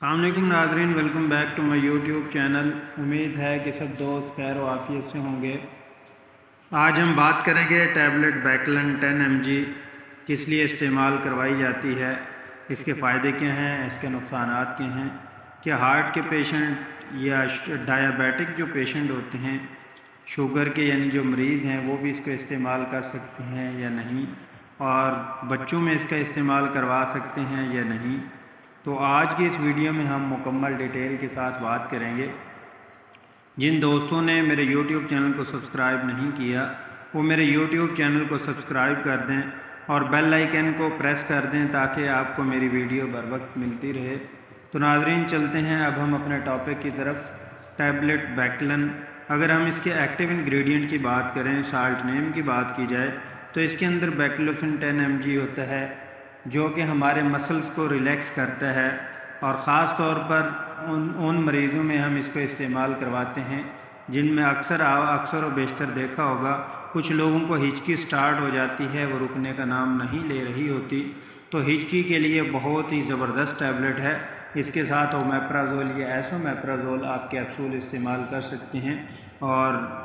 अस्सलामुअलैकुम नाज़रीन, welcome back to my YouTube channel. उम्मीद है कि सब दोस्त खैर व आफियत से होंगे। आज हम बात करेंगे टैबलेट बैकलन 10 mg किस लिए इस्तेमाल करवाई जाती है, इसके फ़ायदे क्या हैं, इसके नुकसानात क्या हैं। क्या हार्ट के पेशेंट या डायबिटिक जो पेशेंट होते हैं, शुगर के यानी जो मरीज़ हैं, वो भी इसको इस्तेमाल कर सकते हैं या नहीं, और बच्चों में इसका इस्तेमाल करवा सकते हैं या नहीं। तो आज की इस वीडियो में हम मुकम्मल डिटेल के साथ बात करेंगे। जिन दोस्तों ने मेरे YouTube चैनल को सब्सक्राइब नहीं किया, वो मेरे YouTube चैनल को सब्सक्राइब कर दें और बेल आइकन को प्रेस कर दें ताकि आपको मेरी वीडियो बर वक्त मिलती रहे। तो नाज़रीन, चलते हैं अब हम अपने टॉपिक की तरफ। टैबलेट बैकलन, अगर हम इसके एक्टिव इंग्रेडिएंट की बात करें, साल्ट नेम की बात की जाए, तो इसके अंदर बैकलोफिन 10 mg होता है जो कि हमारे मसल्स को रिलैक्स करता है, और ख़ास तौर पर उन मरीज़ों में हम इसको इस्तेमाल करवाते हैं जिनमें अक्सर और बेशतर देखा होगा कुछ लोगों को हिचकी स्टार्ट हो जाती है, वो रुकने का नाम नहीं ले रही होती। तो हिचकी के लिए बहुत ही ज़बरदस्त टैबलेट है। इसके साथ ओमेप्राज़ोल या एसोमेप्राज़ोल आप कैप्सूल इस्तेमाल कर सकते हैं, और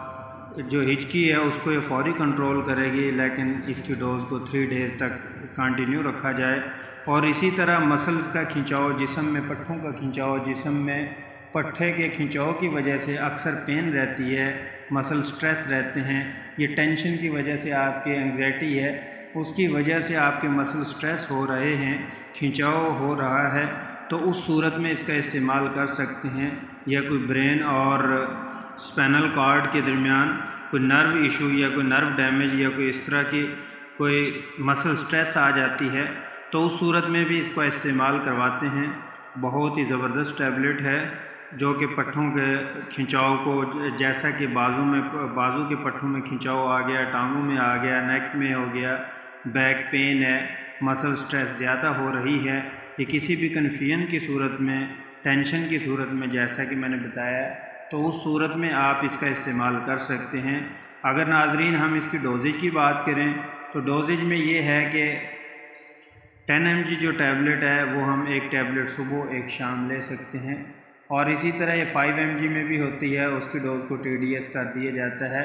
जो हिचकी है उसको ये फौरी कंट्रोल करेगी, लेकिन इसकी डोज़ को 3 डेज़ तक कंटिन्यू रखा जाए। और इसी तरह मसल्स का खिंचाव, जिस्म में पट्ठों का खिंचाव, जिस्म में पट्ठे के खिंचाव की वजह से अक्सर पेन रहती है, मसल स्ट्रेस रहते हैं, ये टेंशन की वजह से, आपकी एंग्जाइटी है उसकी वजह से आपके मसल स्ट्रेस हो रहे हैं, खिंचाव हो रहा है, तो उस सूरत में इसका इस्तेमाल कर सकते हैं। या कोई ब्रेन और स्पाइनल कॉर्ड के दरमियान कोई नर्व इशू या कोई नर्व डैमेज या कोई इस तरह की कोई मसल स्ट्रेस आ जाती है, तो उस सूरत में भी इसका इस्तेमाल करवाते हैं। बहुत ही ज़बरदस्त टैबलेट है जो कि पट्ठों के खिंचाव को, जैसा कि बाजू के पट्ठों में खिंचाव आ गया, टांगों में आ गया, नेक में हो गया, बैक पेन है, मसल स्ट्रेस ज़्यादा हो रही है, ये किसी भी कन्फ्यूजन की सूरत में, टेंशन की सूरत में, जैसा कि मैंने बताया, तो उस सूरत में आप इसका इस्तेमाल कर सकते हैं। अगर नाज़रीन हम इसकी डोजेज की बात करें, तो डोजेज में ये है कि 10 mg जो टैबलेट है वो हम एक टैबलेट सुबह एक शाम ले सकते हैं, और इसी तरह ये 5 mg में भी होती है, उसकी डोज़ को TDS कर दिया जाता है,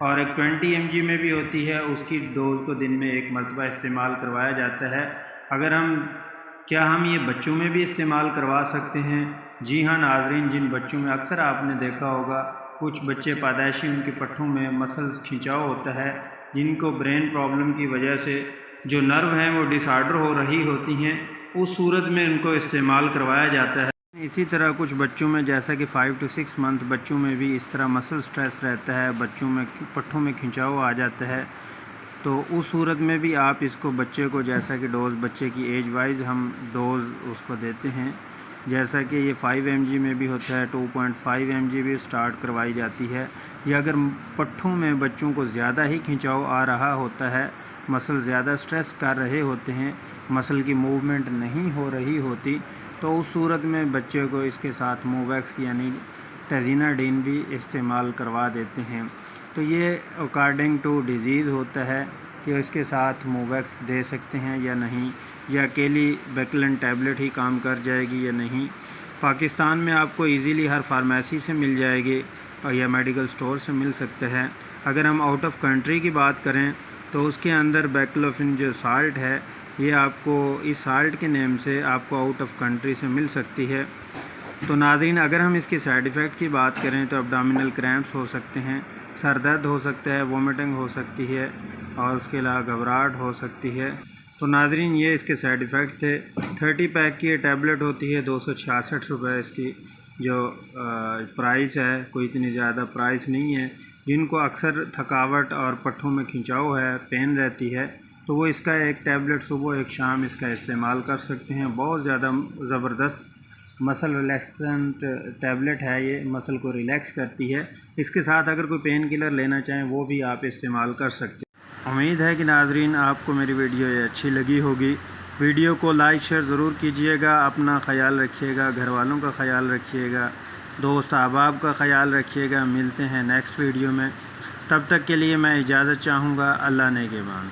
और एक 20 mg में भी होती है, उसकी डोज़ को दिन में एक मरतबा इस्तेमाल करवाया जाता है। क्या हम ये बच्चों में भी इस्तेमाल करवा सकते हैं? जी हाँ नाज़रीन, जिन बच्चों में अक्सर आपने देखा होगा कुछ बच्चे पैदाइशी उनके पट्ठों में मसल्स खिंचाव होता है, जिनको ब्रेन प्रॉब्लम की वजह से जो नर्व हैं वो डिसऑर्डर हो रही होती हैं, उस सूरत में उनको इस्तेमाल करवाया जाता है। इसी तरह कुछ बच्चों में, जैसा कि 5 to 6 मंथ बच्चों में भी इस तरह मसल स्ट्रेस रहता है, बच्चों में पट्ठों में खिंचाव आ जाता है, तो उस सूरत में भी आप इसको बच्चे को, जैसा कि डोज़ बच्चे की एज वाइज हम डोज़ उसको देते हैं, जैसा कि ये 5 mg में भी होता है, 2.5 mg भी स्टार्ट करवाई जाती है। या अगर पट्ठों में बच्चों को ज़्यादा ही खिंचाव आ रहा होता है, मसल ज़्यादा स्ट्रेस कर रहे होते हैं, मसल की मूवमेंट नहीं हो रही होती, तो उस सूरत में बच्चे को इसके साथ मोवैक्स यानी टेजिनाडीन भी इस्तेमाल करवा देते हैं। तो ये अकॉर्डिंग टू डिज़ीज़ होता है कि इसके साथ मोवैक्स दे सकते हैं या नहीं, या अकेली बैकलन टैबलेट ही काम कर जाएगी या नहीं। पाकिस्तान में आपको इजीली हर फार्मेसी से मिल जाएगी या मेडिकल स्टोर से मिल सकते हैं। अगर हम आउट ऑफ कंट्री की बात करें, तो उसके अंदर बैकलोफिन जो साल्ट है, ये आपको इस साल्ट के नेम से आपको आउट ऑफ कंट्री से मिल सकती है। तो नाज़रीन, अगर हम इसके साइड इफ़ेक्ट की बात करें, तो एब्डोमिनल क्रैम्प्स हो सकते हैं, सर दर्द हो सकता है, वोमिटिंग हो सकती है, और उसके अलावा घबराहट हो सकती है। तो नाज़रीन, ये इसके साइड इफ़ेक्ट थे। 30 पैक की ये टैबलेट होती है, 266 रुपये इसकी जो प्राइस है, कोई इतनी ज़्यादा प्राइस नहीं है। जिनको अक्सर थकावट और पट्ठों में खिंचाव है, पेन रहती है, तो वो इसका एक टैबलेट सुबह एक शाम इसका इस्तेमाल कर सकते हैं। बहुत ज़्यादा ज़बरदस्त मसल रिलैक्सेंट टैबलेट है, ये मसल को रिलैक्स करती है। इसके साथ अगर कोई पेन किलर लेना चाहें, वो भी आप इस्तेमाल कर सकते हैं। उम्मीद है कि नाज़रीन आपको मेरी वीडियो ये अच्छी लगी होगी। वीडियो को लाइक शेयर ज़रूर कीजिएगा, अपना ख़याल रखिएगा, घर वालों का ख़याल रखिएगा, दोस्त अहबाब का ख़याल रखिएगा। मिलते हैं नेक्स्ट वीडियो में, तब तक के लिए मैं इजाज़त चाहूँगा। अल्लाह नेगहबान।